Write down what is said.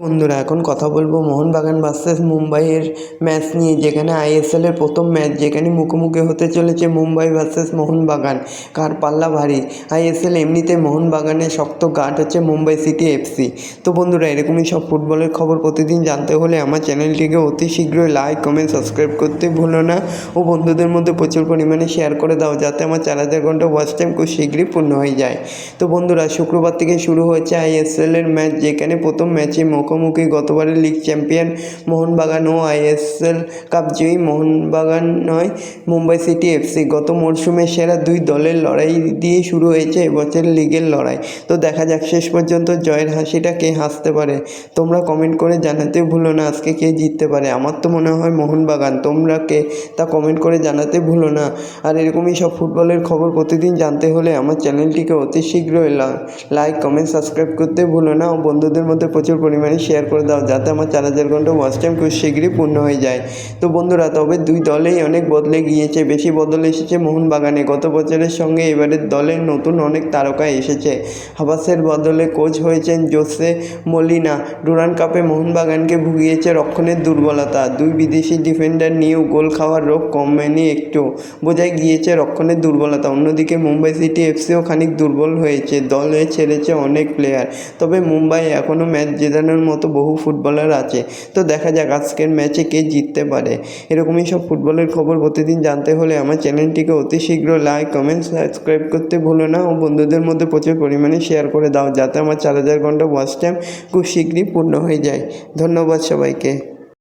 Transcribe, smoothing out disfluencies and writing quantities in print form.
বন্ধুরা এখন কথা বলবো মোহনবাগান ভার্সেস মুম্বাইয়ের ম্যাচ নিয়ে, যেখানে আইএসএলের প্রথম ম্যাচ, যেখানে মুখোমুখি হতে চলেছে মুম্বাই ভার্সেস মোহনবাগান। কার পাল্লা ভারী? আইএসএল এমনিতে মোহনবাগানের শক্ত গাঁট হচ্ছে মুম্বাই সিটি এফসি। তো বন্ধুরা এরকমই সব ফুটবলের খবর প্রতিদিন জানতে হলে আমার চ্যানেলটিকে অতি শীঘ্রই লাইক কমেন্ট সাবস্ক্রাইব করতে ভুলো না ও বন্ধুদের মধ্যে প্রচুর পরিমাণে শেয়ার করে দাও, যাতে আমার 4000 ঘন্টা ওয়াচ টাইম খুব শীঘ্রই পূর্ণ হয়ে যায়। তো বন্ধুরা শুক্রবার থেকে শুরু হচ্ছে আইএসএলের ম্যাচ, যেখানে প্রথম ম্যাচে মুখোমুখি গতবারের লিগ চ্যাম্পিয়ন মোহনবাগান ও আইএসএল কাপ জয়ী মোহনবাগান নয় মুম্বাই সিটি এফসি। গত মরশুমের সেরা দুই দলের লড়াই দিয়ে শুরু হয়েছে এবছরের লিগের লড়াই। তো দেখা যাক শেষ পর্যন্ত জয়ের হাসিটা কে হাসতে পারে। তোমরা কমেন্ট করে জানাতে ভুলো না আজকে কে জিততে পারে। আমার তো মনে হয় মোহনবাগান, তোমরা কে তা কমেন্ট করে জানাতে ভুলো না। আর এরকমই সব ফুটবলের খবর প্রতিদিন জানতে হলে আমার চ্যানেলটিকে অতি শীঘ্রই লাইক কমেন্ট সাবস্ক্রাইব করতে ভুলো না ও বন্ধুদের মধ্যে প্রচুর পরিমাণে শেয়ার করে দাও, যাতে আমার 4000 ঘন্টা ওয়াচ টাইম খুব শীঘ্রই পূর্ণ হয়ে যায়। তো বন্ধুরা তবে দুই দলেই অনেক বদলে গিয়েছে, বেশি বদল এসেছে মোহনবাগানে। গত বছরের সঙ্গে এবারের দলের নতুন অনেক তারকা এসেছে। হাবাসের বদলে কোচ হয়েছেন জোসে মলিনা। ডুরান্ড কাপে মোহনবাগানকে ভুগিয়েছে রক্ষণের দুর্বলতা। দুই বিদেশি ডিফেন্ডার নিয়েও গোল খাওয়ার রোগ কমেনি একটু, বোঝাই গিয়েছে রক্ষণের দুর্বলতা। অন্যদিকে মুম্বাই সিটি এফসিও খানিক দুর্বল হয়েছে, দলে ছেড়েছে অনেক প্লেয়ার। তবে মুম্বাই এখনও ম্যাচ জেতানোর মতো বহু ফুটবলার আছে। তো দেখা যাক আজকের ম্যাচে কে জিততে পারে। এরকমই সব ফুটবলের খবর প্রতিদিন জানতে হলে আমার চ্যানেলটিকে অতি শীঘ্র লাইক কমেন্ট সাবস্ক্রাইব করতে ভুলো না ও বন্ধুদের মধ্যে প্রচুর পরিমাণে শেয়ার করে দাও, যাতে আমার 4000 ঘন্টা ওয়াচ টাইম খুব শীঘ্রই পূর্ণ হয়ে যায়। ধন্যবাদ সবাইকে।